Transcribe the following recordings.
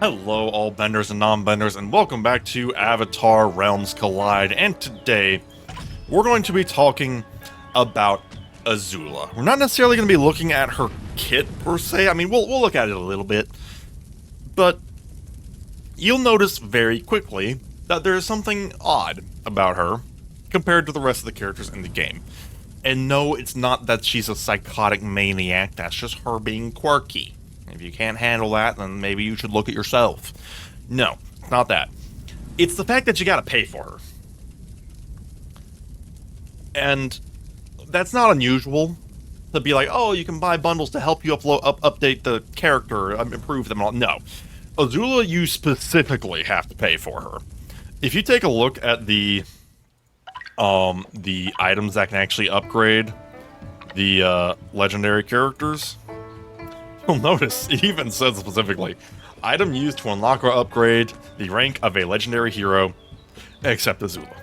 Hello, all benders and non-benders, and welcome back to Avatar Realms Collide. And today, we're going to be talking about Azula. We're not necessarily going to be looking at her kit, per se. I mean, we'll look at it a little bit. But you'll notice very quickly that there's something odd about her compared to the rest of the characters in the game. And no, it's not that she's a psychotic maniac, that's just her being quirky. If you can't handle that, then maybe you should look at yourself. No, it's not that. It's the fact that you gotta pay for her. And that's not unusual to be like, oh, you can buy bundles to help you update the character, improve them and all. No. Azula, you specifically have to pay for her. If you take a look at the items that can actually upgrade the legendary characters, you'll notice it even says specifically, item used to unlock or upgrade the rank of a legendary hero, except Azula.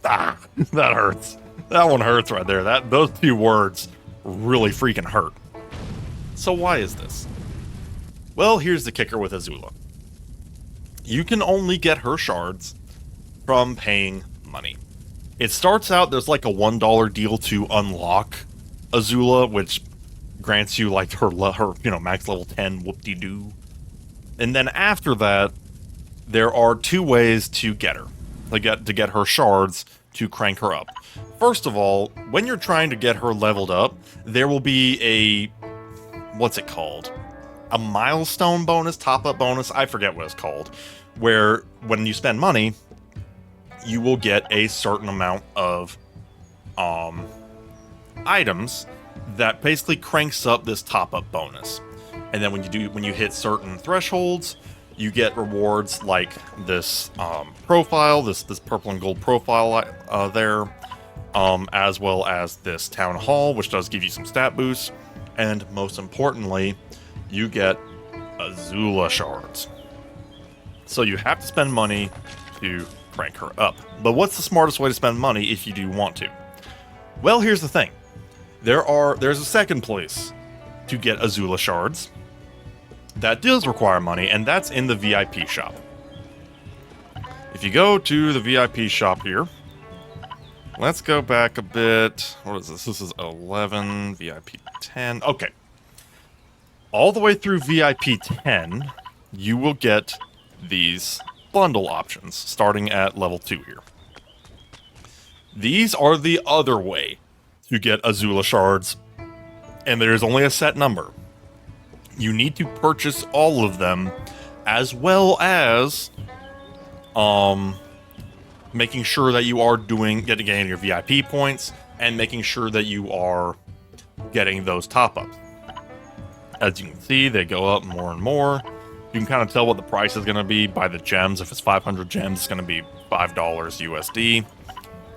Ah, that hurts. That one hurts right there. Those two words really freaking hurt. So why is this? Well, here's the kicker with Azula. You can only get her shards from paying money. It starts out, there's like a $1 deal to unlock Azula, which grants you like her max level 10 whoop-de-doo. And then after that, there are two ways to get her. To get her shards to crank her up. First of all, when you're trying to get her leveled up, there will be a, what's it called? A milestone bonus, top-up bonus, I forget what it's called, where when you spend money, you will get a certain amount of items that basically cranks up this top-up bonus. And then when you hit certain thresholds, you get rewards like this profile, this purple and gold profile there, as well as this town hall, which does give you some stat boosts, and most importantly, you get Azula shards. So you have to spend money to crank her up. But what's the smartest way to spend money if you do want to? Well, here's the thing. There's a second place to get Azula shards that does require money, and that's in the VIP shop. If you go to the VIP shop here, let's go back a bit. What is this? This is 11, VIP 10. Okay. All the way through VIP 10, you will get these bundle options, starting at level 2 here. These are the other way to get Azula shards, and there's only a set number. You need to purchase all of them, as well as making sure that you are getting your VIP points, and making sure that you are getting those top-ups. As you can see, they go up more and more. You can kind of tell what the price is going to be by the gems. If it's 500 gems, it's going to be $5 USD.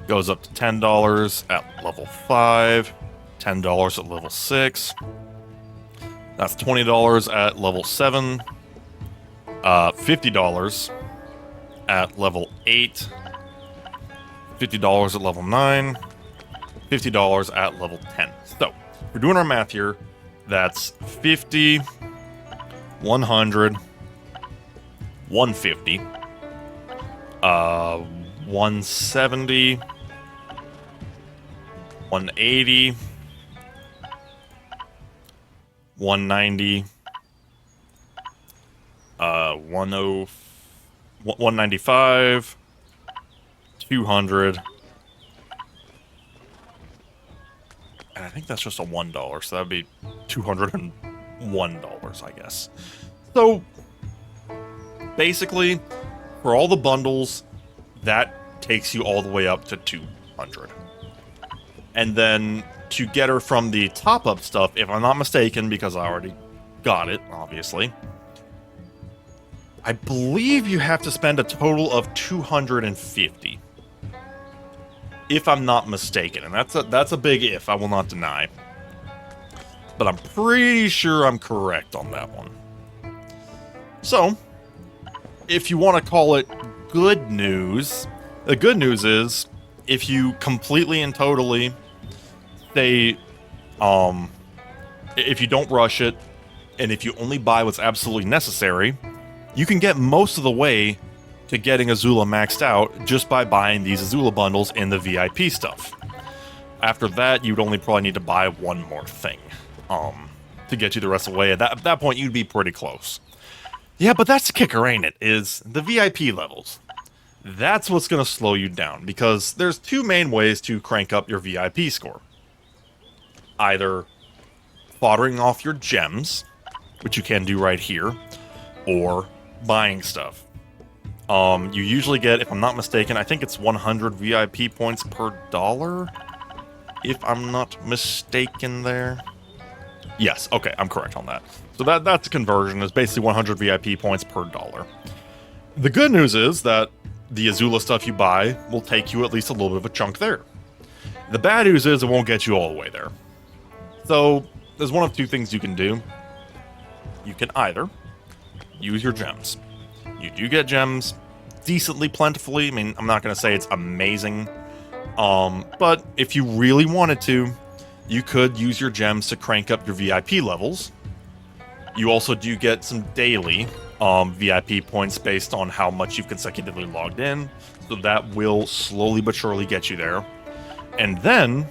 Goes up to $10 at level 5, $10 at level 6. That's $20 at level 7, $50 at level 8, $50 at level 9, $50 at level 10. So, if we're doing our math here, that's 50, 100, 150, 170, 180, 190, 195, 200, and I think that's just a $1, so that'd be $201, I guess. So, basically, for all the bundles, that takes you all the way up to 200. And then, to get her from the top-up stuff, if I'm not mistaken, because I already got it, obviously, I believe you have to spend a total of 250. If I'm not mistaken, and that's a big if, I will not deny. But I'm pretty sure I'm correct on that one. So, if you want to call it good news, the good news is, if you completely and totally stay, if you don't rush it, And if you only buy what's absolutely necessary, you can get most of the way to getting Azula maxed out just by buying these Azula bundles in the VIP stuff. After that, you'd only probably need to buy one more thing to get you the rest of the way. At that point, you'd be pretty close. Yeah, but that's the kicker, ain't it? Is the VIP levels. That's what's going to slow you down, because there's two main ways to crank up your VIP score. Either foddering off your gems, which you can do right here, or buying stuff. You usually get, if I'm not mistaken, I think it's 100 VIP points per dollar, if I'm not mistaken there. Yes, okay, I'm correct on that. So that's a conversion, is basically 100 VIP points per dollar. The good news is that the Azula stuff you buy will take you at least a little bit of a chunk there. The bad news is it won't get you all the way there. So there's one of two things you can do. You can either use your gems. You do get gems decently plentifully. I mean, I'm not going to say it's amazing. But if you really wanted to, you could use your gems to crank up your VIP levels. You also do get some daily VIP points based on how much you've consecutively logged in. So that will slowly but surely get you there. And then,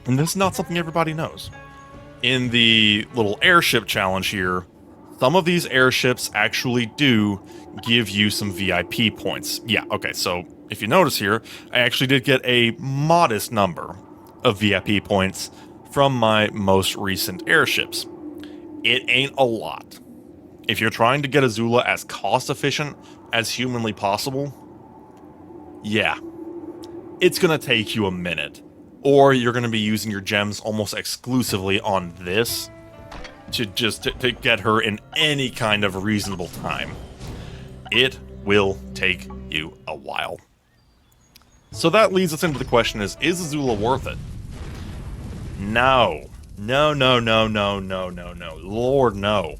and this is not something everybody knows, in the little airship challenge here, some of these airships actually do give you some VIP points. Yeah, okay, so if you notice here, I actually did get a modest number of VIP points from my most recent airships. It ain't a lot. If you're trying to get Azula as cost efficient as humanly possible, yeah, it's gonna take you a minute. Or you're gonna be using your gems almost exclusively on this to get her in any kind of reasonable time. It will take you a while. So that leads us into the question is Azula worth it? No. No, no, no, no, no, no, no. Lord, no.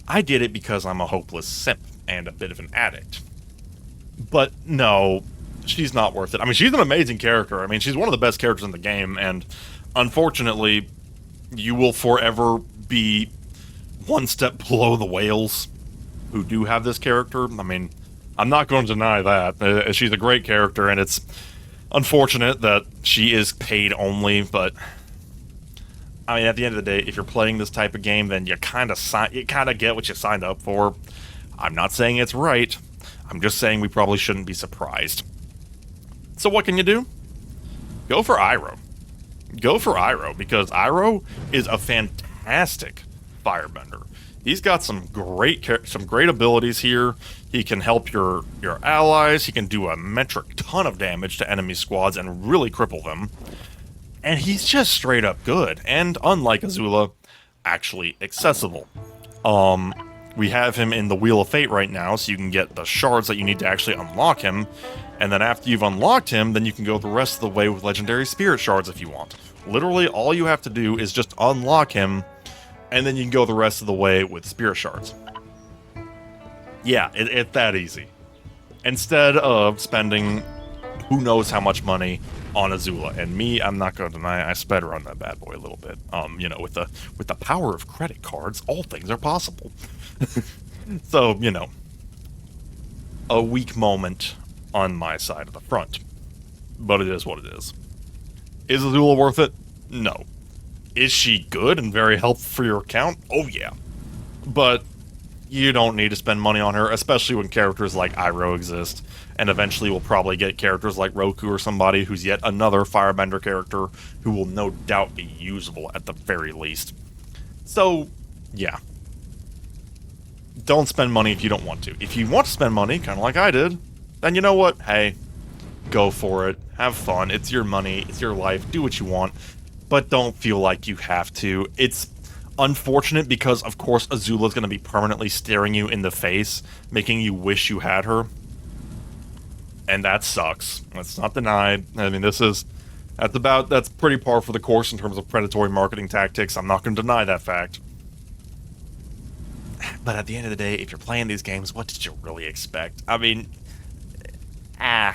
I did it because I'm a hopeless simp and a bit of an addict. But no, she's not worth it. I mean, she's an amazing character. I mean, she's one of the best characters in the game, and unfortunately, you will forever be one step below the whales who do have this character. I mean, I'm not going to deny that. She's a great character, and it's unfortunate that she is paid only, but I mean, at the end of the day, if you're playing this type of game, then you kind of get what you signed up for. I'm not saying it's right. I'm just saying we probably shouldn't be surprised. So what can you do? Go for Iroh. Go for Iroh, because Iroh is a fantastic firebender. He's got some great abilities here. He can help your allies. He can do a metric ton of damage to enemy squads and really cripple them. And he's just straight up good, and unlike Azula, actually accessible. We have him in the Wheel of Fate right now, so you can get the shards that you need to actually unlock him, and then after you've unlocked him, then you can go the rest of the way with legendary spirit shards if you want. Literally, all you have to do is just unlock him, and then you can go the rest of the way with spirit shards. Yeah, it's that easy. Instead of spending who knows how much money on Azula. And me, I'm not going to deny, I sped her on that bad boy a little bit. You know, with the power of credit cards, all things are possible. So, you know, a weak moment on my side of the front. But it is what it is. Is Azula worth it? No. Is she good and very helpful for your account? Oh yeah. But you don't need to spend money on her, especially when characters like Iroh exist. And eventually we'll probably get characters like Roku or somebody who's yet another firebender character who will no doubt be usable at the very least. So, yeah. Don't spend money if you don't want to. If you want to spend money, kind of like I did, then you know what? Hey, go for it. Have fun. It's your money. It's your life. Do what you want. But don't feel like you have to. It's unfortunate because, of course, Azula's going to be permanently staring you in the face, making you wish you had her. And that sucks. Let's not deny. I mean, that's pretty par for the course in terms of predatory marketing tactics. I'm not going to deny that fact. But at the end of the day, if you're playing these games, what did you really expect? I mean, I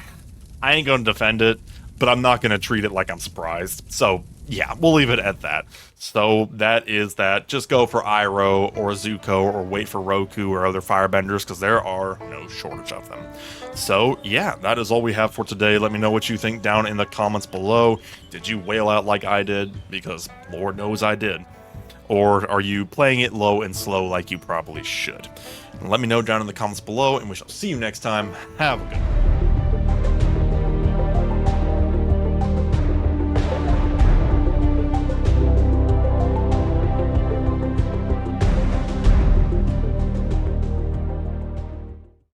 ain't going to defend it, but I'm not going to treat it like I'm surprised. So, Yeah, we'll leave it at that. So that is that. Just go for Iroh or Zuko or wait for Roku or other firebenders because there are no shortage of them. So yeah, that is all we have for today. Let me know what you think down in the comments below. Did you wail out like I did? Because Lord knows I did. Or are you playing it low and slow like you probably should? Let me know down in the comments below, and we shall see you next time. Have a good one.